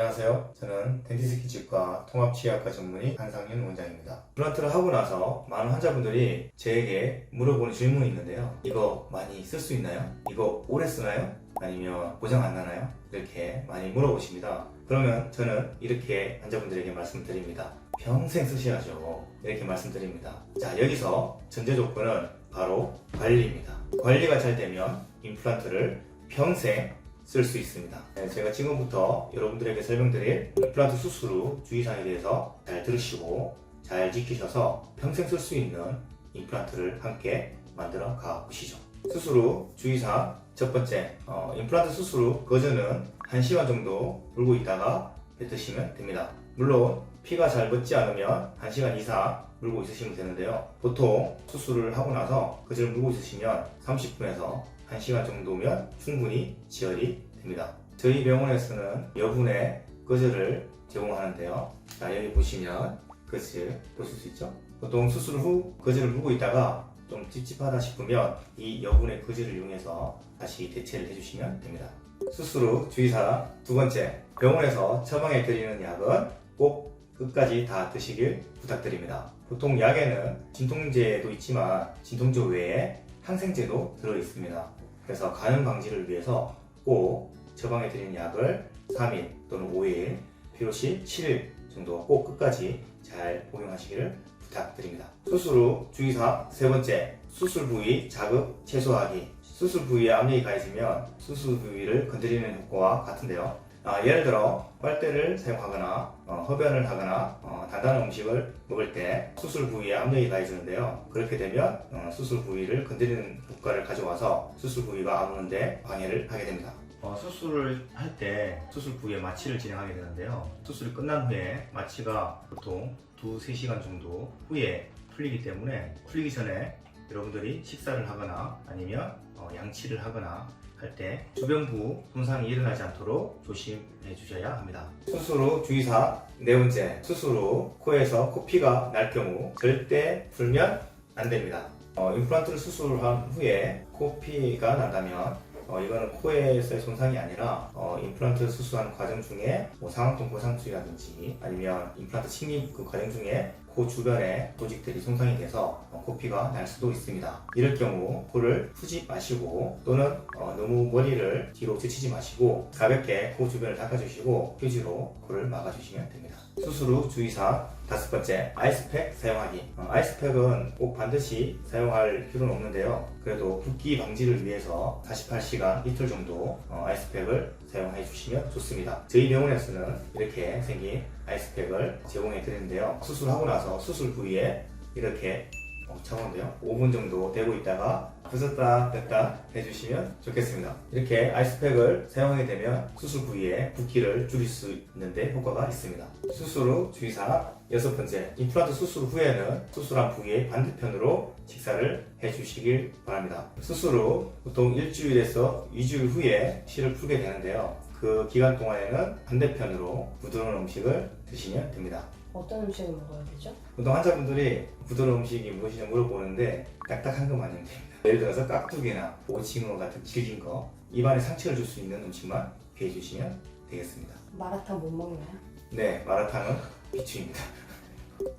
안녕하세요. 저는 덴티스트 통합치의학과 전문의 한상윤 원장입니다. 임플란트를 하고 나서 많은 환자분들이 저에게 물어보는 질문이 있는데요. 이거 많이 쓸 수 있나요? 이거 오래 쓰나요? 아니면 고장 안 나나요? 이렇게 많이 물어보십니다. 그러면 저는 이렇게 환자분들에게 말씀드립니다. 평생 쓰셔야죠. 이렇게 말씀드립니다. 자, 여기서 전제 조건은 바로 관리입니다. 관리가 잘 되면 임플란트를 평생 쓸 수 있습니다. 제가 지금부터 여러분들에게 설명드릴 임플란트 수술 후 주의사항에 대해서 잘 들으시고 잘 지키셔서 평생 쓸 수 있는 임플란트를 함께 만들어 가보시죠. 수술 후 주의사항 첫 번째, 임플란트 수술 후 거즈는 1시간 정도 물고 있다가 뱉으시면 됩니다. 물론 피가 잘 멎지 않으면 1시간 이상 물고 있으시면 되는데요. 보통 수술을 하고 나서 거즈를 물고 있으시면 30분에서 1시간 정도면 충분히 지혈이 됩니다. 저희 병원에서는 여분의 거즈를 제공하는데요. 자, 여기 보시면 거즈 보실 수 있죠? 보통 수술 후 거즈를 물고 있다가 좀 찝찝하다 싶으면 이 여분의 거즈를 이용해서 다시 대체를 해주시면 됩니다. 수술 후 주의사항 두 번째, 병원에서 처방해 드리는 약은 꼭 끝까지 다 드시길 부탁드립니다. 보통 약에는 진통제도 있지만 진통제 외에 항생제도 들어있습니다. 그래서 간염 방지를 위해서 꼭 처방해 드리는 약을 3일 또는 5일, 필요시 7일 정도 꼭 끝까지 잘 복용하시기를 부탁드립니다. 수술 후 주의사항 세 번째, 수술 부위 자극 최소화하기. 수술 부위에 압력이 가해지면 수술 부위를 건드리는 효과와 같은데요. 예를 들어 빨대를 사용하거나 흡연을 하거나 단단한 음식을 먹을 때 수술 부위에 압력이 가해지는데요. 그렇게 되면 수술 부위를 건드리는 효과를 가져와서 수술 부위가 아무는데 방해를 하게 됩니다. 수술을 할 때 수술 부위에 마취를 진행하게 되는데요. 수술이 끝난 후에 마취가 보통 2-3시간 정도 후에 풀리기 때문에 풀리기 전에 여러분들이 식사를 하거나 아니면 양치를 하거나 할 때 주변부 손상이 일어나지 않도록 조심해 주셔야 합니다. 수술 후 주의사항 네 번째, 수술 후 코에서 코피가 날 경우 절대 풀면 안 됩니다. 임플란트를 수술한 후에 코피가 난다면 이거는 코에서의 손상이 아니라 임플란트 수술하는 과정 중에 상악동 고상수라든지 아니면 임플란트 침입 그 과정 중에 코 주변에 조직들이 손상이 돼서 코피가 날 수도 있습니다. 이럴 경우 코를 푸지 마시고 또는 너무 머리를 뒤로 제치지 마시고 가볍게 코 주변을 닦아주시고 휴지로 코를 막아주시면 됩니다. 수술 후 주의사항 다섯 번째, 아이스팩 사용하기. 아이스팩은 꼭 반드시 사용할 필요는 없는데요. 그래도 붓기 방지를 위해서 48시간 이틀 정도 아이스팩을 사용해 주시면 좋습니다. 저희 병원에서는 이렇게 생긴 아이스팩을 제공해 드리는데요. 수술하고 나서 수술 부위에 이렇게 차가운데요. 5분 정도 대고 있다가 부었다 뺐다 해주시면 좋겠습니다. 이렇게 아이스팩을 사용하게 되면 수술 부위에 붓기를 줄일 수 있는데 효과가 있습니다. 수술 후 주의사항 여섯 번째, 임플란트 수술 후에는 수술한 부위의 반대편으로 식사를 해주시길 바랍니다. 수술 후 보통 일주일에서 2주일 후에 실을 풀게 되는데요. 그 기간 동안에는 반대편으로 부드러운 음식을 드시면 됩니다. 어떤 음식을 먹어야 되죠? 보통 환자분들이 부드러운 음식이 무엇이냐 물어보는데 딱딱한 것만 아니면 됩니다. 예를 들어서 깍두기나 오징어 같은 질긴 거, 입안에 상처를 줄 수 있는 음식만 피해 주시면 되겠습니다. 마라탕 못 먹나요? 네, 마라탕은 비추입니다.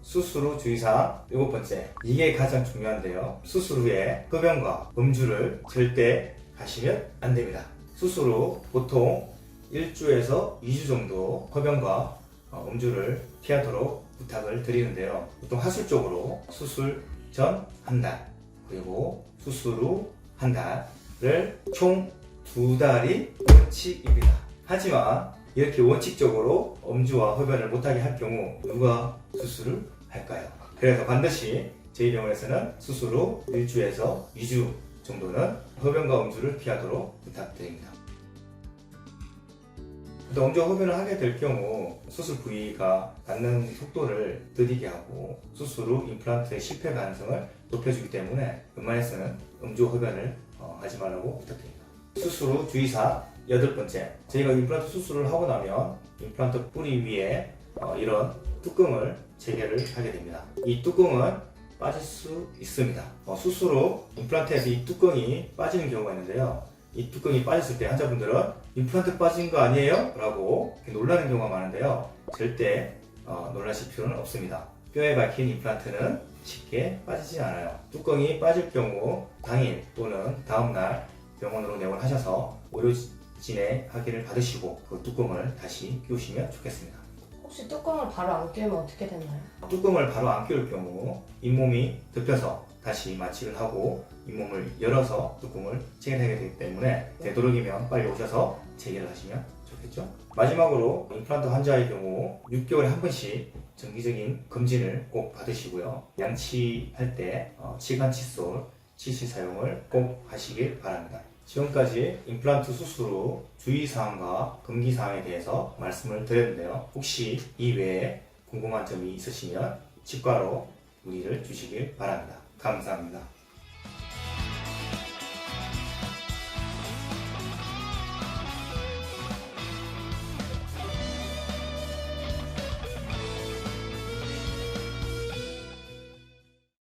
수술 후 주의사항 일곱 번째, 이게 가장 중요한데요. 수술 후에 흡연과 음주를 절대 하시면 안 됩니다. 수술 후 보통 1주에서 2주 정도 흡연과 음주를 피하도록 부탁을 드리는데요. 보통 하술적으로 수술 전 한 달, 그리고 수술 후 한 달을 총 2달이 원칙입니다. 하지만 이렇게 원칙적으로 음주와 흡연을 못하게 할 경우 누가 수술을 할까요? 그래서 반드시 저희 병원에서는 수술 후 1주에서 2주 정도는 흡연과 음주를 피하도록 부탁드립니다. 또 음주 흡연을 하게 될 경우 수술 부위가 닿는 속도를 느리게 하고 수술 후 임플란트의 실패 가능성을 높여주기 때문에 웬만해서는 음주 흡연을 하지 말라고 부탁드립니다. 수술 후 주의사항 여덟 번째, 저희가 임플란트 수술을 하고 나면 임플란트 뿌리 위에 이런 뚜껑을 재개를 하게 됩니다. 이 뚜껑은 빠질 수 있습니다. 수술 후 임플란트에서 이 뚜껑이 빠지는 경우가 있는데요. 이 뚜껑이 빠졌을 때 환자분들은 임플란트 빠진 거 아니에요? 라고 이렇게 놀라는 경우가 많은데요. 절대 놀라실 필요는 없습니다. 뼈에 박힌 임플란트는 쉽게 빠지지 않아요. 뚜껑이 빠질 경우 당일 또는 다음날 병원으로 내원하셔서 의료진의 확인을 받으시고 그 뚜껑을 다시 끼우시면 좋겠습니다. 혹시 뚜껑을 바로 안 끼우면 어떻게 되나요? 뚜껑을 바로 안 끼울 경우 잇몸이 덮여서 다시 마취를 하고 잇몸을 열어서 뚜껑을 체결하게 되기 때문에 되도록이면 빨리 오셔서 체결을 하시면 좋겠죠. 마지막으로 임플란트 환자의 경우 6개월에 한 번씩 정기적인 검진을 꼭 받으시고요. 양치할 때 치간 칫솔, 치실 사용을 꼭 하시길 바랍니다. 지금까지 임플란트 수술 후 주의사항과 금기사항에 대해서 말씀을 드렸는데요. 혹시 이 외에 궁금한 점이 있으시면 치과로 문의를 주시길 바랍니다. 감사합니다.